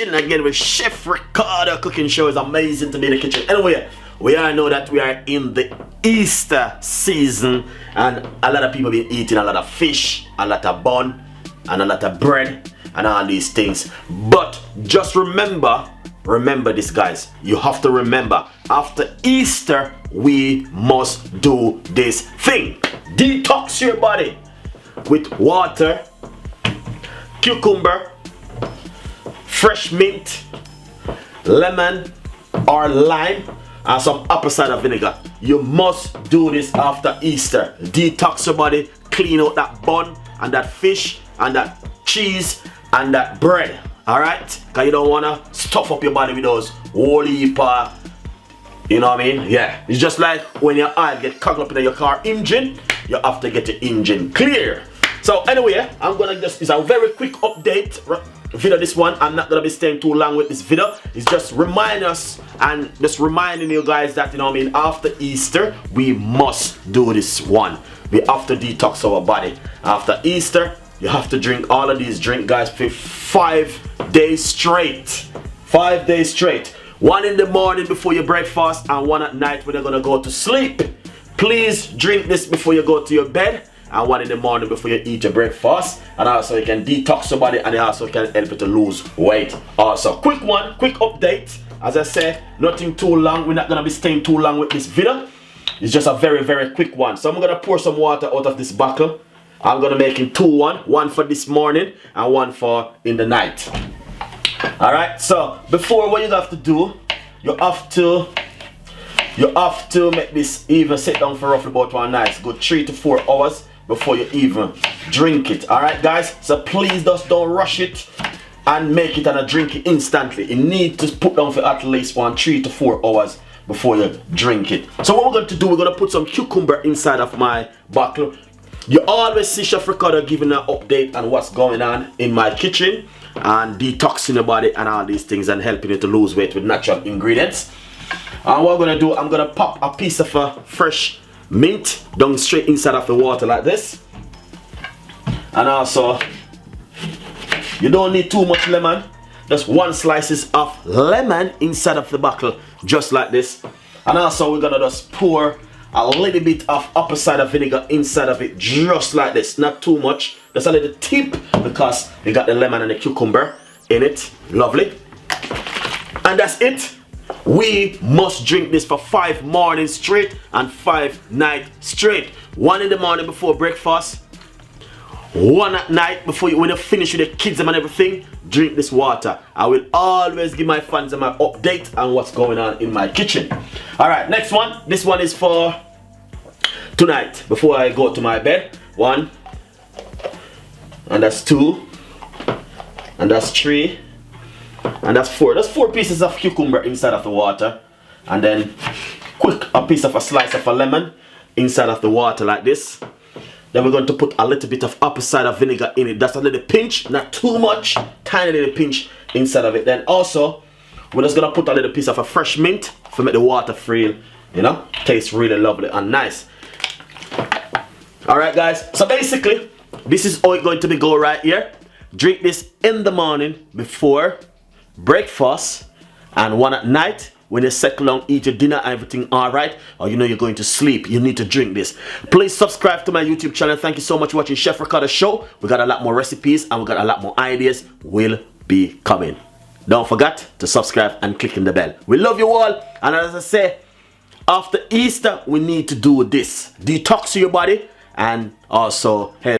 chilling again with Chef Ricardo. Cooking show is amazing to be in the kitchen. Anyway, we all know that we are in the Easter season, and a lot of people been eating a lot of fish, a lot of bun, and a lot of bread, and all these things. But just remember this, guys. You have to remember, after Easter, we must do this thing. Detox your body with water, cucumber, fresh mint, lemon or lime, and some apple cider vinegar. You must do this after Easter. Detox your body, clean out that bun and that fish and that cheese and that bread. Alright? Because you don't want to stuff up your body with those whole heap, you know what I mean? Yeah. It's just like when your oil get clogged up in your car engine, you have to get your engine clear. So anyway, I'm gonna just, it's a very quick update video, this one. I'm not gonna be staying too long with this video. It's just remind us and just reminding you guys that, you know what I mean, after Easter we must do this one. We have to detox our body. After Easter, you have to drink all of these drinks, guys, for 5 days straight. 5 days straight. One in the morning before your breakfast and one at night when you're gonna go to sleep. Please drink this before you go to your bed, and one in the morning before you eat your breakfast. And also you can detox your body, and it also can help you to lose weight. Also, quick one, quick update. As I said, nothing too long. We're not gonna be staying too long with this video. It's just a very, very quick one. So I'm gonna pour some water out of this bottle. I'm gonna make it one for this morning and one for in the night. Alright, so before, what you have to do, you have to make this even sit down for roughly about one night, good 3 to 4 hours before you even drink it. Alright guys, so please just don't rush it and make it and drink it instantly. You need to put down for at least 3 to 4 hours before you drink it. So what we're going to do, we're going to put some cucumber inside of my bottle. You always see Chef Ricardo giving an update on what's going on in my kitchen and detoxing the body and all these things and helping you to lose weight with natural ingredients. And what I'm going to do, I'm going to pop a piece of fresh mint down straight inside of the water like this. And also, you don't need too much lemon. Just 1 slices of lemon inside of the bottle, just like this. And also we're going to just pour a little bit of apple cider vinegar inside of it, just like this. Not too much, just a little tip, because you got the lemon and the cucumber in it. Lovely. And that's it. We must drink this for 5 mornings straight and 5 nights straight. 1 in the morning before breakfast, 1 at night before when you finish with the kids and everything. Drink this water. I will always give my fans my update on what's going on in my kitchen. Alright, next one. This one is for tonight before I go to my bed. 1, and that's 2, and that's 3, and that's 4. That's 4 pieces of cucumber inside of the water, and then a piece of a slice of a lemon inside of the water like this. Then we're going to put a little bit of apple cider vinegar in it. That's a little pinch, not too much, tiny little pinch inside of it. Then also, we're just gonna put a little piece of a fresh mint to make the water feel, you know, taste really lovely and nice. Alright guys, so basically, this is how it's going to be go right here. Drink this in the morning before breakfast, and 1 at night when you settle down, eat your dinner, everything alright, or you know you're going to sleep, you need to drink this. Please subscribe to my YouTube channel. Thank you so much for watching Chef Ricardo show. We got a lot more recipes and we got a lot more ideas will be coming. Don't forget to subscribe and click on the bell. We love you all, and as I say, after Easter we need to do this. Detox your body and also help